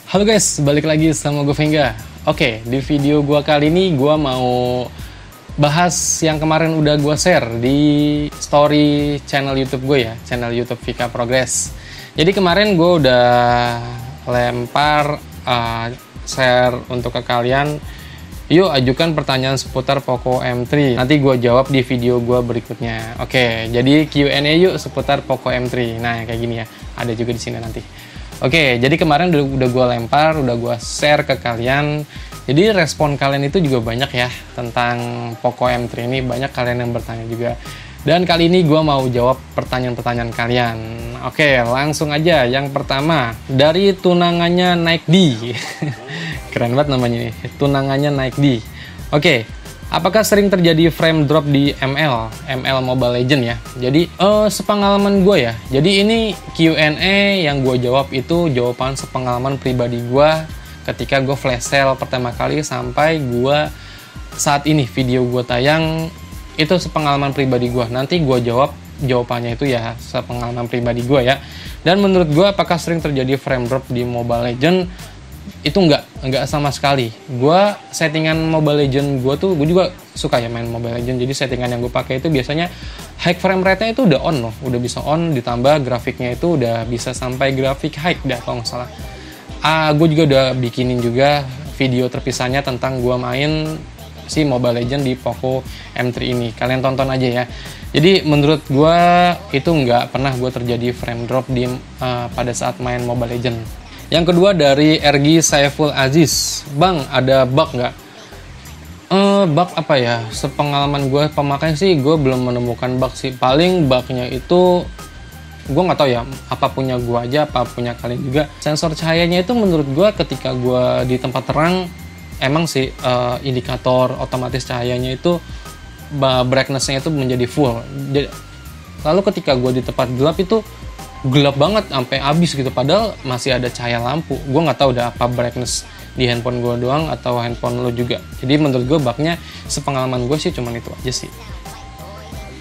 Halo guys, balik lagi sama gue Vengga. Oke, di video gue kali ini gue mau bahas yang kemarin udah gue share di story channel YouTube gue ya, channel YouTube Vika Progress. Jadi kemarin gue udah lempar share untuk ke kalian. Yuk ajukan pertanyaan seputar Poco M3. Nanti gue jawab di video gue berikutnya. Oke, jadi Q&A yuk seputar Poco M3. Nah, kayak gini ya. Ada juga di sini nanti. Oke, jadi kemarin udah gue lempar, udah gue share ke kalian. Jadi respon kalian itu juga banyak ya tentang Poco M3 ini. Banyak kalian yang bertanya juga. Dan kali ini gue mau jawab pertanyaan-pertanyaan kalian. Oke, langsung aja. Yang pertama, dari tunangannya Naik D. Keren banget namanya nih, tunangannya Naik D. Oke, apakah sering terjadi frame drop di ML Mobile Legend ya? Jadi, sepengalaman gue ya. Jadi ini Q&A yang gue jawab itu jawaban sepengalaman pribadi gue ketika gue flash sale pertama kali sampai gue saat ini video gue tayang. Itu sepengalaman pribadi gue. Nanti gue jawab jawabannya itu ya sepengalaman pribadi gue ya. Dan menurut gue apakah sering terjadi frame drop di Mobile Legend? Itu enggak sama sekali. Gue settingan Mobile Legend gue tuh, gue juga suka ya main Mobile Legend. Jadi settingan yang gue pakai itu biasanya high frame rate-nya itu udah on loh, udah bisa on, ditambah grafiknya itu udah bisa sampai grafik high dah kalau nggak salah. Gue juga udah bikinin juga video terpisahnya tentang gue main si Mobile Legend di Poco M3 ini. Kalian tonton aja ya. Jadi menurut gue itu nggak pernah gue terjadi frame drop di pada saat main Mobile Legend. Yang kedua dari RG Saiful Aziz, Bang ada bug nggak? Bug apa ya? Sepengalaman gue pemakai sih gue belum menemukan bug sih. Paling bugnya itu gue nggak tahu ya, apa punya gue aja, apa punya kalian juga. Sensor cahayanya itu menurut gue ketika gue di tempat terang emang sih indikator otomatis cahayanya itu brightness-nya itu menjadi full. Lalu ketika gue di tempat gelap itu gelap banget sampai habis gitu, padahal masih ada cahaya lampu. Gue nggak tahu udah apa brightness di handphone gue doang atau handphone lo juga. Jadi menurut gue bugnya sepengalaman gue sih cuman itu aja sih.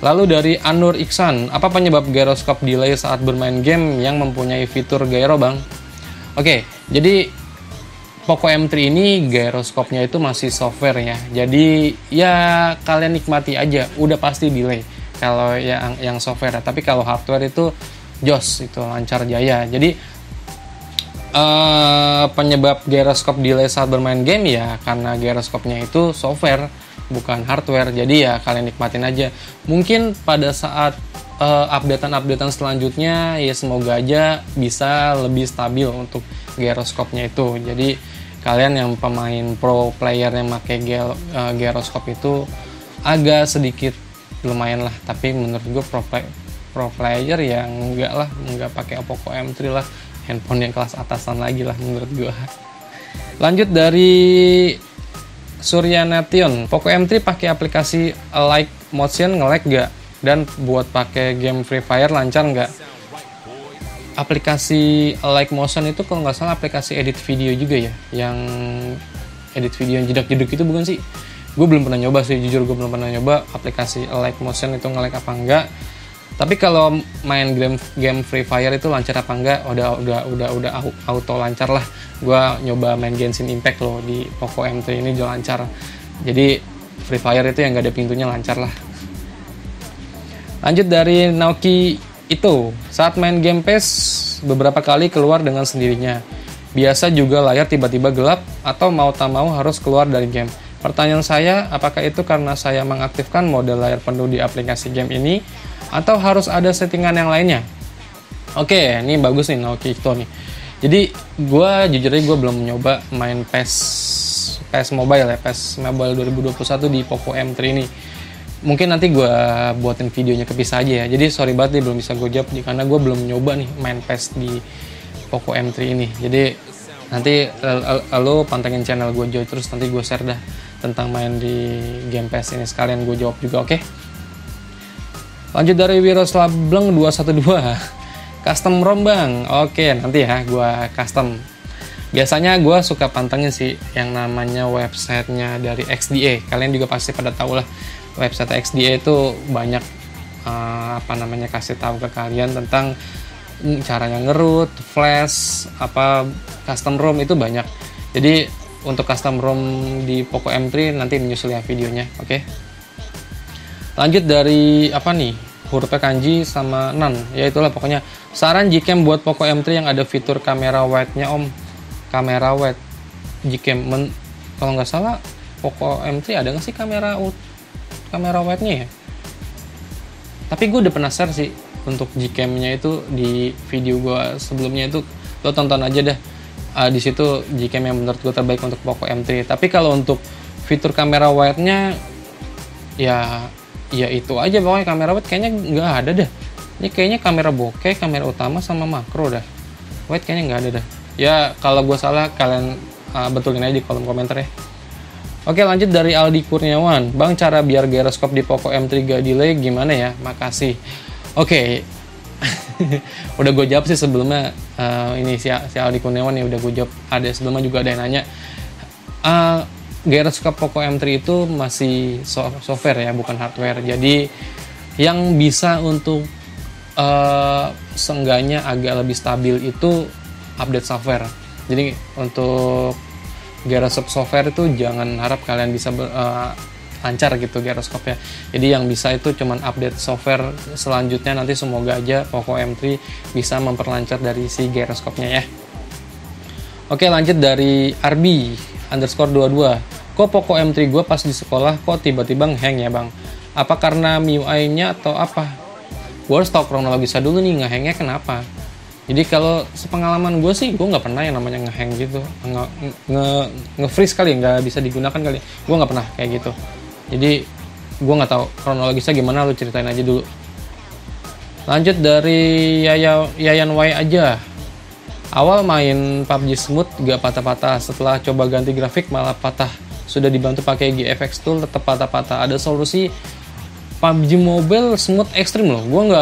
Lalu dari Anur Iksan, apa penyebab gyroscope delay saat bermain game yang mempunyai fitur gyro bang? Oke, jadi Poco M3 ini gyroscope-nya itu masih software ya. Jadi ya kalian nikmati aja, udah pasti delay kalau yang software. Tapi kalau hardware itu jos, itu lancar jaya. Jadi penyebab gyroscope delay saat bermain game ya karena gyroscope-nya itu software bukan hardware. Jadi ya kalian nikmatin aja. Mungkin pada saat updatean selanjutnya ya semoga aja bisa lebih stabil untuk gyroscope-nya itu. Jadi kalian yang pemain pro player yang pakai gyroscope itu agak sedikit lumayan lah, tapi menurut gue pro player yang enggak pakai Poco M3 lah, handphone yang kelas atasan lagi lah menurut gue. Lanjut dari Suryanation, Poco M3 pakai aplikasi Like Motion nge-lag gak? Dan buat pakai game Free Fire lancar nggak? Aplikasi Like Motion itu kalau nggak salah aplikasi edit video juga ya, yang edit video yang jedak-jeduk itu bukan sih? Gue belum pernah nyoba sih, jujur gue belum pernah nyoba aplikasi Like Motion itu nge-lag apa enggak. Tapi kalau main game Free Fire itu lancar apa enggak? Udah auto lancar lah. Gue nyoba main Genshin Impact loh di Poco M3 ini juga lancar. Jadi Free Fire itu yang nggak ada pintunya lancar lah. Lanjut dari Naoki itu, saat main game PES beberapa kali keluar dengan sendirinya. Biasa juga layar tiba-tiba gelap atau mau tak mau harus keluar dari game. Pertanyaan saya, apakah itu karena saya mengaktifkan mode layar penuh di aplikasi game ini atau harus ada settingan yang lainnya? Oke, ini bagus nih Naoki itu nih. Jadi gue jujur aja gue belum nyoba main PES Mobile ya, PES Mobile 2021 di Poco M3 ini. Mungkin nanti gue buatin videonya kepisah aja ya. Jadi sorry banget nih belum bisa gue jawab karena gue belum nyoba nih main PES di Poco M3 ini. Jadi nanti lo pantengin channel gue Joy terus, nanti gue share dah tentang main di game PES ini, sekalian gue jawab juga, oke? Lanjut dari Wiroslav Bleng 212, custom ROM bang. Oke, nanti ya gue custom. Biasanya gue suka pantengin sih yang namanya websitenya dari XDA. Kalian juga pasti pada tahu lah, website XDA itu banyak kasih tahu ke kalian tentang caranya ngerut, flash, apa custom ROM itu banyak. Jadi untuk custom ROM di Poco M3 nanti menyusul ya videonya, oke? Lanjut dari apa nih? Hurufnya kanji sama nan, ya itulah pokoknya. Saran Gcam buat Poco M3 yang ada fitur kamera wide-nya om. Kamera wide Gcam, kalau nggak salah Poco M3 ada nggak sih kamera wide-nya ya? Tapi gue udah pernah share sih untuk Gcam-nya itu di video gue sebelumnya, itu lo tonton aja dah. Di situ Gcam yang menurut gue terbaik untuk Poco M3. Tapi kalau untuk fitur kamera wide-nya ya itu aja, pokoknya kamera wide kayaknya nggak ada dah. Ini kayaknya kamera bokeh, kamera utama sama makro dah. Wide kayaknya nggak ada dah. Ya kalau gue salah kalian betulin aja di kolom komentar ya. Oke, lanjut dari Aldi Kurniawan. Bang, cara biar gyroscope di Poco M3 gak delay gimana ya? Makasih. Oke. Udah gue jawab sih sebelumnya. Ini si Aldi Kurniawan nih udah gue jawab. Ada sebelumnya juga ada yang nanya. Gyroscope Poco M3 itu masih software ya, bukan hardware. Jadi yang bisa untuk seenggaknya agak lebih stabil itu update software. Jadi untuk gyroscope software itu jangan harap kalian bisa lancar gitu gyroscope-nya. Jadi yang bisa itu cuman update software. Selanjutnya nanti semoga aja Poco M3 bisa memperlancar dari si gyroscope-nya ya. Oke, lanjut dari RB_22. Kok Poco M3 gue pas di sekolah kok tiba-tiba nge-hang ya bang? Apa karena MIUI-nya atau apa? Gue harus tau kronologisnya dulu nih, nge-hangnya kenapa? Jadi kalau sepengalaman gue sih, gue nggak pernah yang namanya nge-hang gitu, nge-freeze kali, nggak bisa digunakan kali. Gue nggak pernah kayak gitu. Jadi gue nggak tahu kronologisnya gimana, lu ceritain aja dulu. Lanjut dari Yayan Y aja. Awal main PUBG Smooth gak patah-patah, setelah coba ganti grafik malah patah. Sudah dibantu pakai GFX Tool tetap patah-patah. Ada solusi PUBG Mobile Smooth Extreme loh. Gue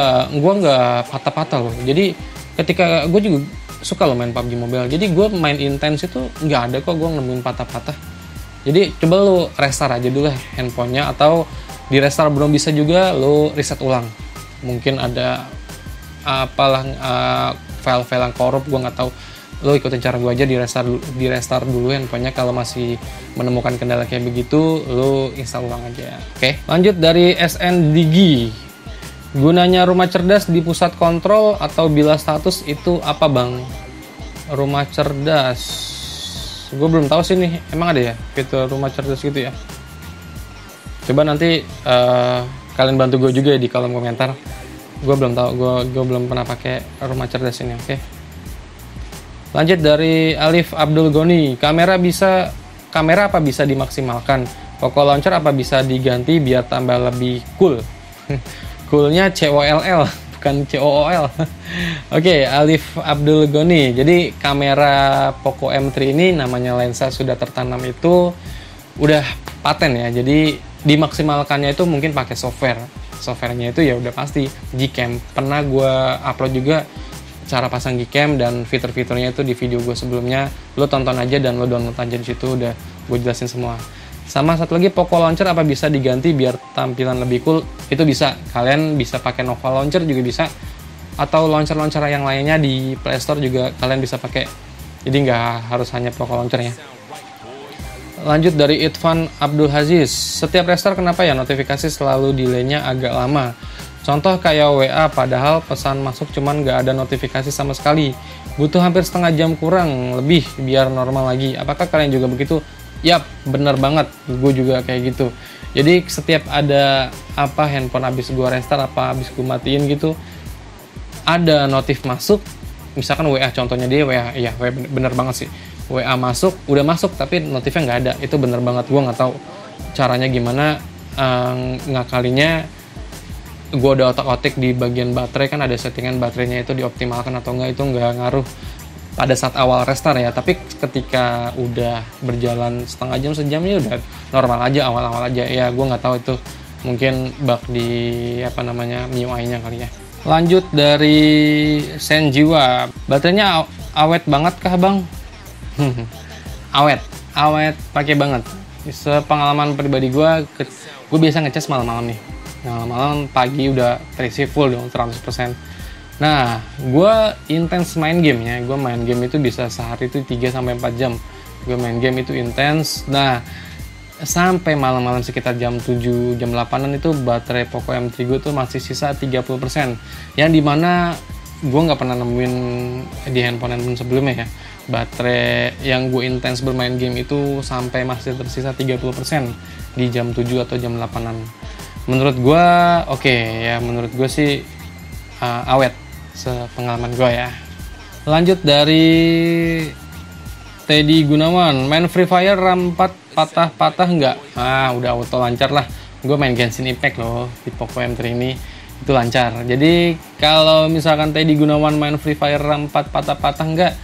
nggak patah-patah loh. Jadi ketika gue juga suka loh main PUBG Mobile, jadi gue main intens itu nggak ada kok gue nemuin patah-patah. Jadi coba lo restart aja dulu lah handphonenya, atau di restart belum bisa juga lo reset ulang. Mungkin ada apalah file-file yang korup, gue nggak tahu. Lo ikutin cara gue aja, di restart dulu handphonenya. Kalau masih menemukan kendala kayak begitu, lo install ulang aja. Oke, lanjut dari SNDG. Gunanya rumah cerdas di pusat kontrol atau bila status itu apa bang? Rumah cerdas, gue belum tahu sih nih, emang ada ya fitur rumah cerdas gitu ya? Coba nanti kalian bantu gue juga ya di kolom komentar. Gue belum tahu, gue belum pernah pakai rumah cerdas ini. Oke. Lanjut dari Alif Abdul Goni. Kamera apa bisa dimaksimalkan? Poco Launcher apa bisa diganti biar tambah lebih cool? Coolnya COLL, bukan COOL. Oke, Alif Abdul Goni. Jadi kamera Poco M3 ini namanya lensa sudah tertanam itu udah paten ya. Jadi dimaksimalkannya itu mungkin pakai software. Softwarenya itu ya udah pasti Gcam. Pernah gue upload juga cara pasang Gcam dan fitur-fiturnya itu di video gue sebelumnya. Lo tonton aja dan lo download aja di situ, udah gue jelasin semua. Sama satu lagi, Poco Launcher apa bisa diganti biar tampilan lebih cool? Itu bisa. Kalian bisa pakai Nova Launcher juga bisa. Atau launcher-launcher yang lainnya di Play Store juga kalian bisa pakai. Jadi nggak harus hanya Poco Launcher ya. Lanjut dari Irfan Abdul Haziz. Setiap restart kenapa ya notifikasi selalu delay-nya agak lama? Contoh kayak WA, padahal pesan masuk cuman nggak ada notifikasi sama sekali. Butuh hampir setengah jam kurang lebih biar normal lagi. Apakah kalian juga begitu? Yap, bener banget, gue juga kayak gitu. Jadi setiap ada handphone habis gue restart, habis gue matiin gitu, ada notif masuk, misalkan WA contohnya dia WA, iya bener banget sih. WA masuk, udah masuk tapi notifnya nggak ada, itu bener banget. Gue nggak tahu caranya gimana ngakalinya. Gue udah otak-otik di bagian baterai, kan ada settingan baterainya itu dioptimalkan atau enggak, itu nggak ngaruh pada saat awal restart ya. Tapi ketika udah berjalan setengah jam, sejamnya udah normal aja, awal-awal aja ya. Gue nggak tahu itu mungkin bug di MIUI-nya kali ya. Lanjut dari Senjiwa, baterainya awet banget kah bang? awet pakai banget. Sepengalaman pribadi gue biasa ngecas malam-malam nih. Malam-malam, pagi udah terisi full dong 100%. Nah, gue intens main game ya. Gue main game itu bisa sehari itu 3-4 jam. Gue main game itu intens. Nah, sampai malam-malam sekitar jam 7, jam 8an itu baterai Poco M3 gue tuh masih sisa 30%. Yang dimana gue nggak pernah nemuin di handphone sebelumnya ya. Baterai yang gue intens bermain game itu sampai masih tersisa 30% di jam 7 atau jam 8an. Menurut gue oke ya, menurut gue sih awet sepengalaman gue ya. Lanjut dari Teddy Gunawan, main Free Fire RAM 4 patah-patah nggak? Udah auto lancar lah. Gue main Genshin Impact loh di Poco M3 ini, itu lancar. Jadi kalau misalkan Teddy Gunawan main Free Fire RAM 4 patah-patah nggak?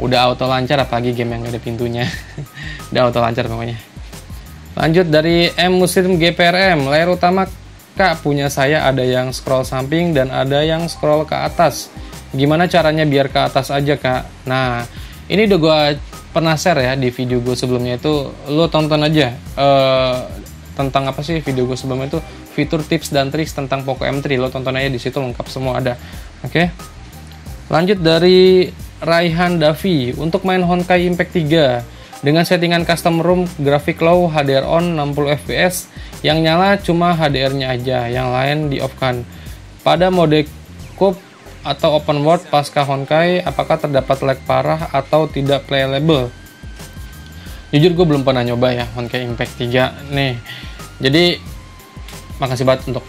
Udah auto lancar, apalagi game yang ada pintunya. Udah auto lancar pokoknya. Lanjut dari M Muslim GPRM, layar utama Kak punya saya ada yang scroll samping dan ada yang scroll ke atas. Gimana caranya biar ke atas aja Kak? Nah, ini udah gue pernah share ya di video gue sebelumnya itu, lo tonton aja tentang apa sih video gue sebelumnya itu, fitur tips dan trik tentang Poco M3, lo tonton aja di situ, lengkap semua ada. Oke. Lanjut dari Raihan Davi, untuk main Honkai Impact 3 dengan settingan custom room, grafik low, HDR on 60 fps, yang nyala cuma HDR-nya aja, yang lain di off kan. Pada mode coupe atau open world pasca Honkai, apakah terdapat lag parah atau tidak playable? Jujur gue belum pernah nyoba ya Honkai Impact 3 nih. Jadi makasih banget untuk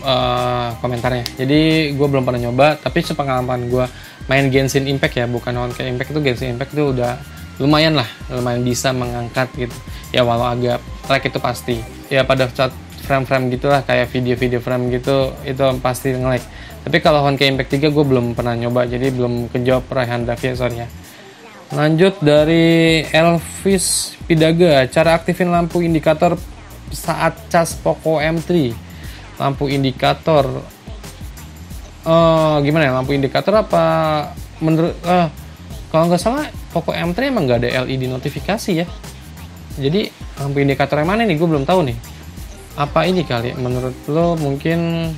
komentarnya. Jadi gue belum pernah nyoba, tapi sepengalaman gue main Genshin Impact ya, bukan Honkai Impact, itu Genshin Impact itu udah lumayan lah, lumayan bisa mengangkat gitu. Ya walau agak lag itu pasti. Ya pada saat frame-frame gitulah, kayak video-video frame gitu, itu pasti nge-lag. Tapi kalau Honkai Impact 3 gue belum pernah nyoba, jadi belum kejawab Raihan Davi, sorry ya. Lanjut dari Elvis Pidaga, cara aktifin lampu indikator saat cas Poco M3. Lampu indikator gimana ya, lampu indikator apa menurut kalau nggak salah Poco M3 emang nggak ada LED notifikasi ya. Jadi lampu indikator yang mana nih, gue belum tahu nih. Apa ini kali menurut lo, mungkin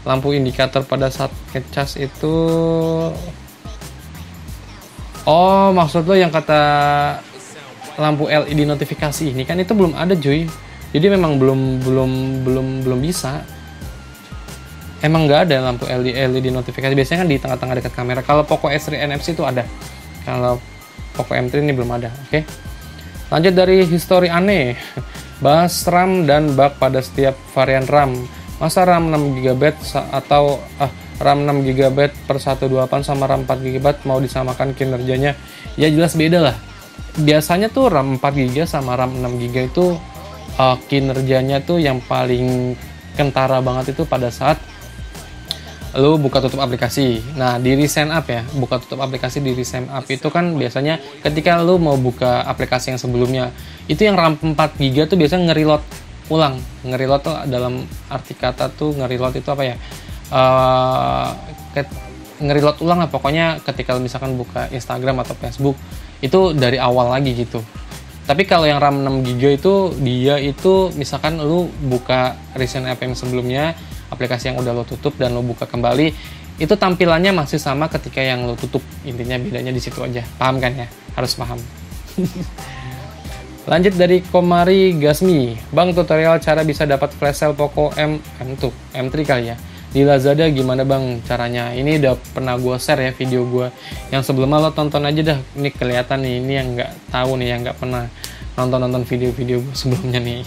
lampu indikator pada saat ngecas itu, oh maksud lo yang kata lampu LED notifikasi ini kan, itu belum ada cuy. Jadi memang belum bisa. Emang nggak ada lampu LED notifikasi. Biasanya kan di tengah-tengah dekat kamera. Kalau Poco S3 NFC itu ada. Kalau Poco M3 ini belum ada. Oke. Lanjut dari History Aneh. Bahas RAM dan bug pada setiap varian RAM. Masa RAM 6GB atau RAM 6GB per 128 sama RAM 4GB mau disamakan kinerjanya? Ya jelas beda lah. Biasanya tuh RAM 4GB sama RAM 6GB itu kinerjanya tuh yang paling kentara banget itu pada saat lu buka tutup aplikasi. Nah, di recent up ya, buka tutup aplikasi di recent up itu kan biasanya ketika lu mau buka aplikasi yang sebelumnya, itu yang RAM 4GB tuh biasanya nge-reload ulang. Nge-reload tuh dalam arti kata tuh nge-reload itu apa ya? Nge-reload ulang lah pokoknya ketika misalkan buka Instagram atau Facebook, itu dari awal lagi gitu. Tapi kalau yang RAM 6GB itu dia itu misalkan lu buka recent app yang sebelumnya, aplikasi yang udah lo tutup dan lo buka kembali, itu tampilannya masih sama ketika yang lo tutup. Intinya bedanya di situ aja. Paham kan ya? Harus paham. Lanjut dari Komari Gasmi. Bang, tutorial cara bisa dapat flash sale Poco M3 kali ya. Di Lazada gimana bang caranya? Ini udah pernah gue share ya video gue yang sebelumnya, lo tonton aja dah. Ini kelihatan nih, ini yang nggak tahu nih, yang nggak pernah nonton video-video gue sebelumnya nih.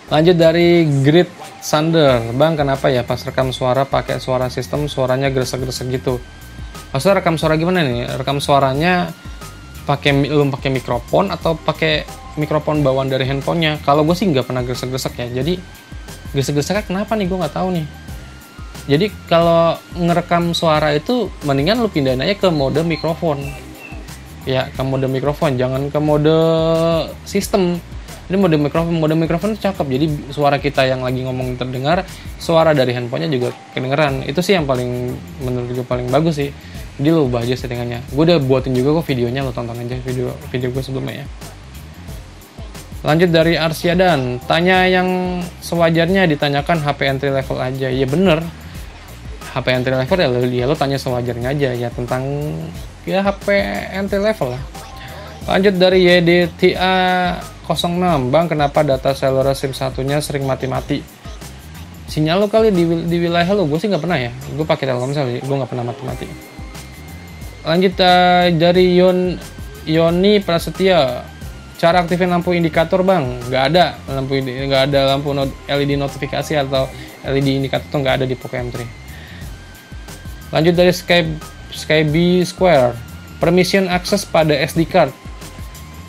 Lanjut dari Grid Sander. Bang, kenapa ya pas rekam suara pakai suara sistem suaranya gresek-gresek gitu? Maksudnya rekam suara gimana nih? Rekam suaranya pakai mikrofon atau pakai mikrofon bawaan dari handphonenya? Kalau gue sih nggak pernah gresek-gresek ya. Jadi gresek-greseknya kenapa nih? Gue nggak tahu nih. Jadi kalau ngerekam suara itu mendingan lu pindahin aja ke mode mikrofon. Ya, ke mode mikrofon, jangan ke mode sistem. Ini mode mikrofon itu cakep. Jadi suara kita yang lagi ngomong terdengar, suara dari handphonenya juga kedengeran. Itu sih yang paling, menurut gue paling bagus sih. Jadi lo ubah aja settingannya. Gue udah buatin juga kok videonya, lo tonton aja video gue sebelumnya ya. Lanjut dari Arsyadan, tanya yang sewajarnya ditanyakan HP entry level aja. Ya bener, HP entry level ya lo tanya sewajarnya aja ya tentang ya HP entry level lah. Lanjut dari YDTA 06, Bang, kenapa data seluler SIM satunya sering mati-mati? Sinyal lo kali di wilayah lo, gue sih nggak pernah ya. Gue pakai Telkomsel, gue nggak pernah mati-mati. Lanjut dari Yoni Prasetya, cara aktifin lampu indikator, Bang. Nggak ada lampu LED notifikasi atau LED indikator tuh nggak ada di Poco M3. Lanjut dari Skyby Square, permission access pada SD card.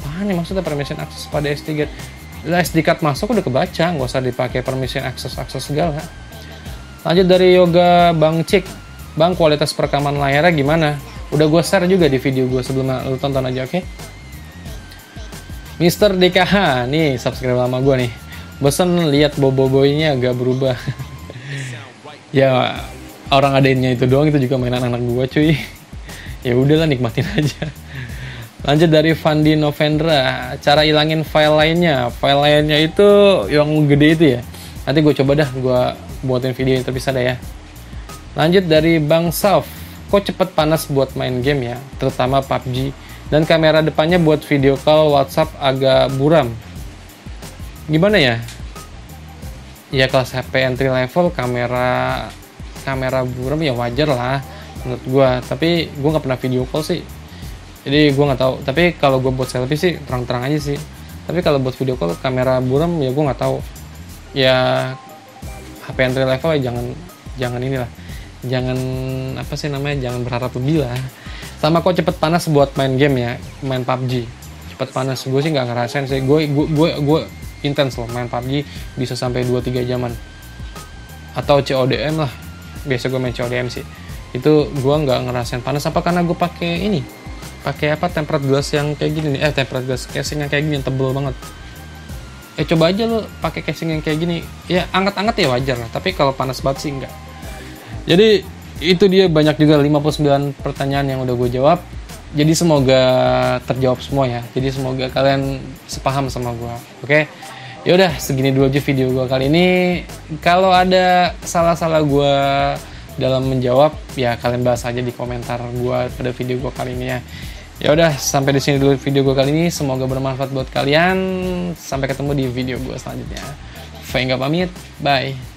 Apaan nih maksudnya permission access pada SD card? Lah SD card masuk udah kebaca, nggak usah dipakai permission access segala. Lanjut dari Yoga Bang Cik, Bang, kualitas perekaman layarnya gimana? Udah gue share juga di video gue sebelumnya, lu tonton aja, oke? Mister DKH, nih subscribe lama gue nih. Bosen lihat boboiboynya agak berubah. Ya orang adainnya itu doang, itu juga mainan anak gue cuy. Ya udahlah, nikmatin aja. Lanjut dari Fandi Novendra, cara ilangin file lainnya. File lainnya itu yang gede itu ya. Nanti gue coba dah, gue buatin video yang terpisah dah ya. Lanjut dari Bang Saf, kok cepet panas buat main game ya, terutama PUBG. Dan kamera depannya buat video call WhatsApp agak buram. Gimana ya? Ya kelas HP entry level kamera buram ya wajar lah menurut gue. Tapi gue nggak pernah video call sih. Jadi gue nggak tahu. Tapi kalau gue buat selfie sih terang-terang aja sih. Tapi kalau buat video call kamera buram ya gue nggak tahu. Ya HP entry level ya jangan inilah. Jangan apa sih namanya? Jangan berharap lebih lah. Sama kok cepet panas buat main game ya, main PUBG. Cepet panas gue sih nggak ngerasain sih. Gue intens loh main PUBG, bisa sampai 2-3 jaman. Atau CODM lah. Biasa gue main CODM sih. Itu gue nggak ngerasain panas. Apa karena gue pakai apa tempered glass yang kayak gini nih, tempered glass casing yang kayak gini yang tebel banget. Coba aja lo pakai casing yang kayak gini, ya anget-anget ya wajar lah, tapi kalau panas banget sih enggak. Jadi itu dia, banyak juga 59 pertanyaan yang udah gue jawab. Jadi semoga terjawab semua ya. Jadi semoga kalian sepaham sama gue. Oke. Ya udah, segini dulu aja video gue kali ini. Kalau ada salah-salah gue dalam menjawab, ya kalian bahas aja di komentar gue pada video gue kali ini ya. Ya udah, sampai di sini dulu video gue kali ini. Semoga bermanfaat buat kalian. Sampai ketemu di video gue selanjutnya. Fenga pamit, bye.